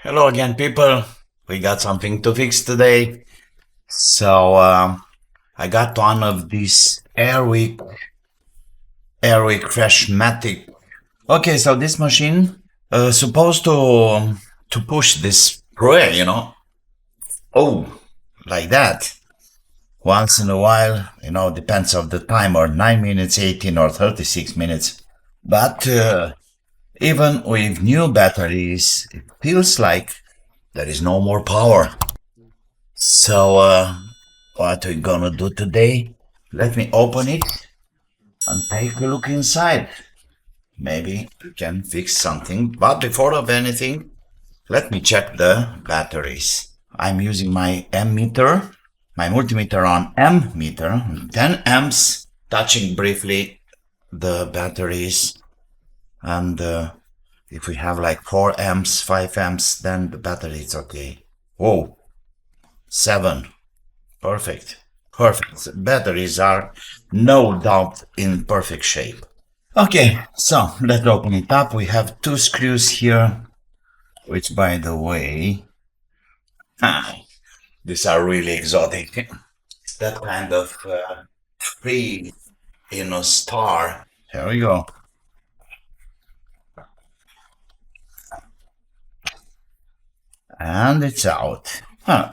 Hello again, people. We got something to fix today. So I got one of these AirWick Freshmatic. Okay, so this machine supposed to push this spray, Oh, like that. Once in a while, depends of the time, or 9 minutes, 18 or 36 minutes. But even with new batteries, it feels like there is no more power. So, what we gonna do today? Let me open it and take a look inside. Maybe we can fix something. But before of anything, let me check the batteries. I'm using my M meter, my multimeter on M meter, 10 amps, touching briefly the batteries. And if we have like 4 amps, 5 amps, then the battery is okay. Whoa, 7. Perfect. Perfect. Batteries are no doubt in perfect shape. Okay, so let's open it up. We have 2 screws here, which by the way, these are really exotic. It's that kind of tree in a star. Here we go. And it's out.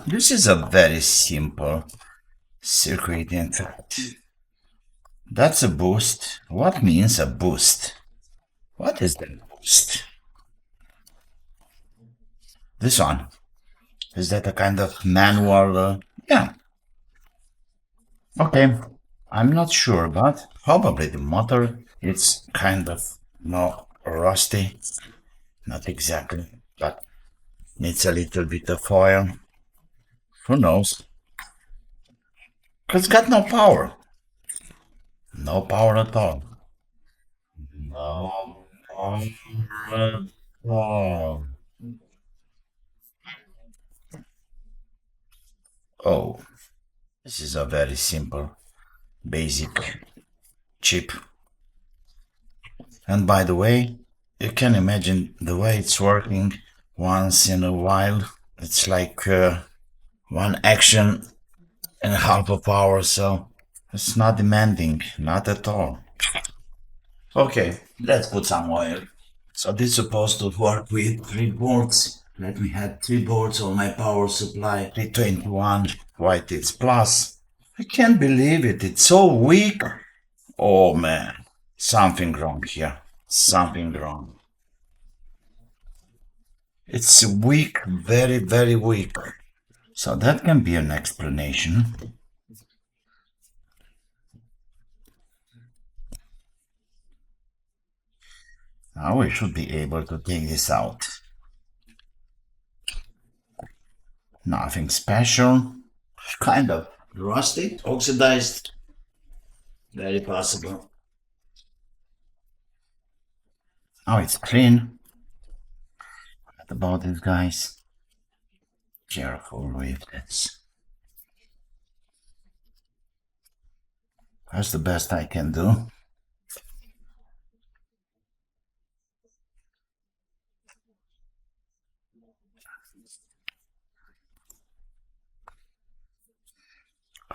This is a very simple circuit, in fact. That's a boost. What means a boost? What is that boost? This one. Is that a kind of manual? Yeah. Okay. I'm not sure, but probably the motor. It's kind of rusty. Not exactly, but needs a little bit of oil. Who knows? It's got no power. No power at all. No power at all. Oh, this is a very simple, basic chip. And by the way, you can imagine the way it's working. Once in a while, it's like one action and a half of hour, so it's not demanding, not at all. Okay, let's put some oil. So this is supposed to work with 3 boards. Let me add 3 boards on my power supply. 321, white it's plus. I can't believe it, it's so weak. Oh man, something wrong here. Something wrong. It's weak, very, very weak. So that can be an explanation. Now we should be able to take this out. Nothing special. Kind of rusty, oxidized. Very possible. Oh, it's clean. What about this, guys? Careful with this. That's the best I can do.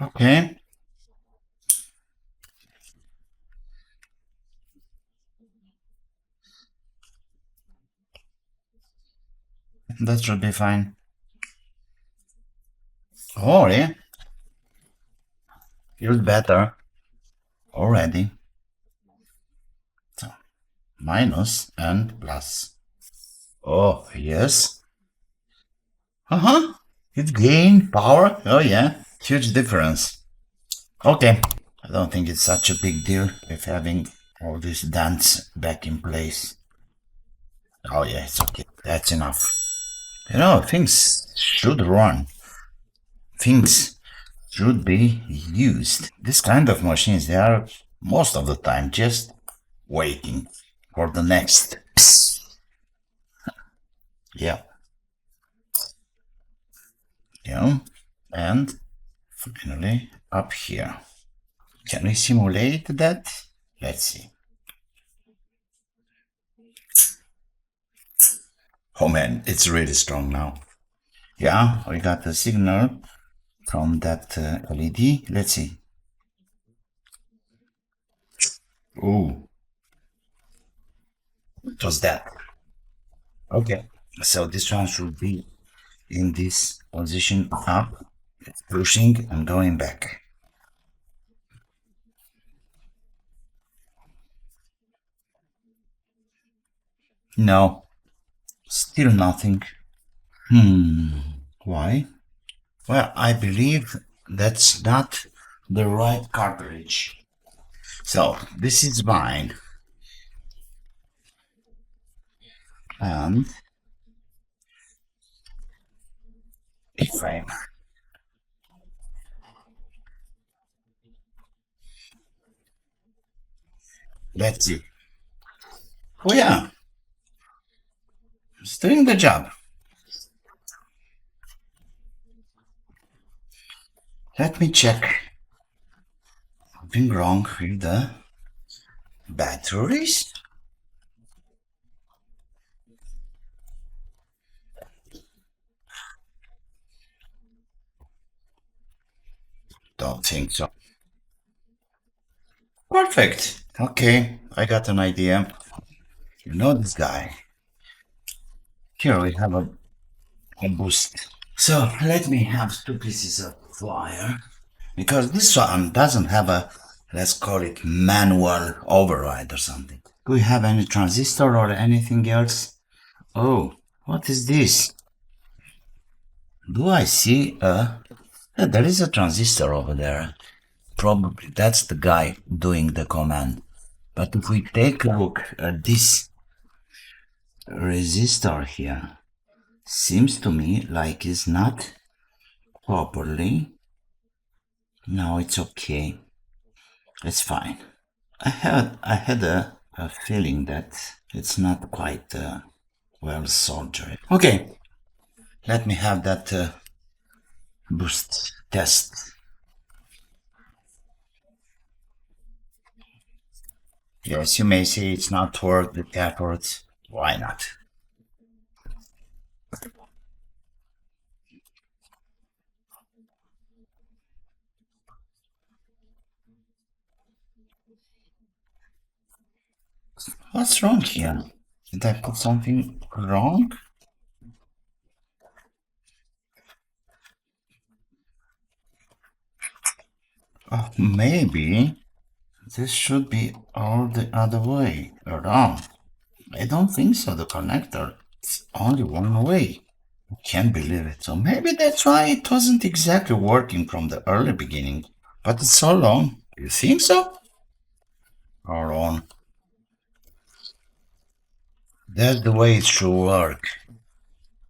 Okay. That should be fine. Oh, yeah. Feels better already. So, minus and plus. Oh, yes. Uh-huh. It gained power. Oh, yeah. Huge difference. Okay. I don't think it's such a big deal with having all these dents back in place. Oh, yeah, it's okay. That's enough. Things should run. Things should be used. This kind of machines, they are most of the time just waiting for the next. Yeah. Yeah. And finally up here. Can we simulate that? Let's see. Oh man, it's really strong now. Yeah, we got the signal from that LED. Let's see. Ooh, what was that? Okay, so this one should be in this position up. It's pushing and going back. No, still nothing. Why? Well, I believe that's not the right cartridge. So this is mine. And if I'm let's see. Oh yeah, it's doing the job. Let me check. Something wrong with the batteries? Don't think so. Perfect. Okay, I got an idea. You know this guy. Here we have a boost. So let me have two pieces of wire because this one doesn't have a, let's call it manual override or something. Do we have any transistor or anything else? Oh, what is this? Do I see a... Yeah, there is a transistor over there. Probably that's the guy doing the command. But if we take a look at this resistor here, seems to me like it's not properly. No, it's okay. It's fine. I had a feeling that it's not quite well soldered. Okay, let me have that boost test. Yes, you may say it's not worth the effort. Why not? What's wrong here? Did I put something wrong? Oh, maybe this should be all the other way around. I don't think so. The connector is only one way. I can't believe it. So maybe that's why it wasn't exactly working from the early beginning. But it's so long. You think so? Hold on. That's the way it should work.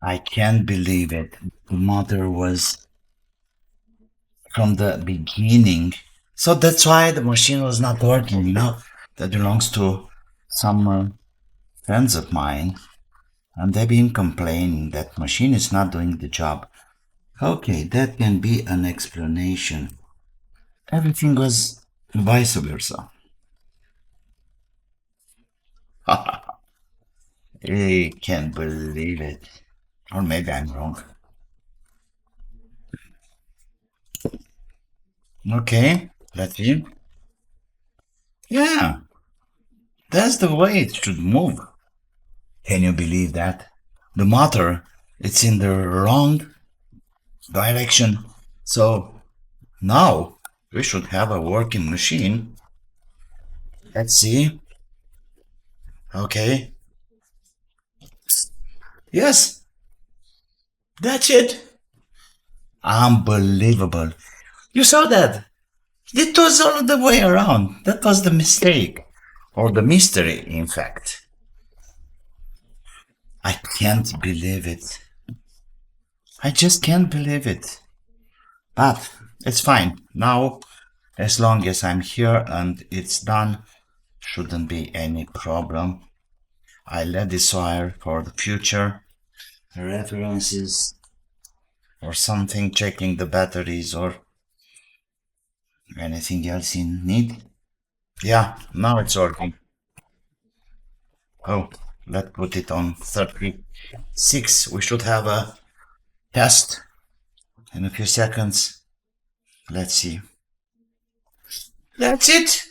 I can't believe it. The motor was from the beginning. So that's why the machine was not working, you know? That belongs to some friends of mine. And they've been complaining that machine is not doing the job. Okay, that can be an explanation. Everything was vice versa. I can't believe it. Or maybe I'm wrong. Okay, let's see. Yeah, that's the way it should move. Can you believe that? The motor, it's in the wrong direction. So now we should have a working machine. Let's see. Okay. Yes. That's it. Unbelievable. You saw that. It was all the way around. That was the mistake. Or the mystery, in fact. I can't believe it. I just can't believe it. But it's fine. Now, as long as I'm here and it's done, shouldn't be any problem. I let this wire for the future references or something, checking the batteries or anything else in need. Yeah, now it's working. Oh, Let's put it on 36. We should have a test in a few seconds. Let's see. That's it.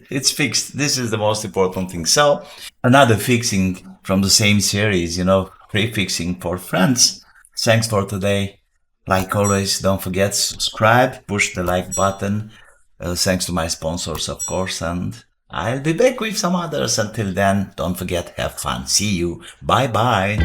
It's fixed. This is the most important thing. So another fixing from the same series, you know, pre-fixing for friends. Thanks for today. Like always, don't forget subscribe, push the like button. Thanks to my sponsors, of course, and I'll be back with some others. Until then, don't forget, have fun. See you. Bye bye.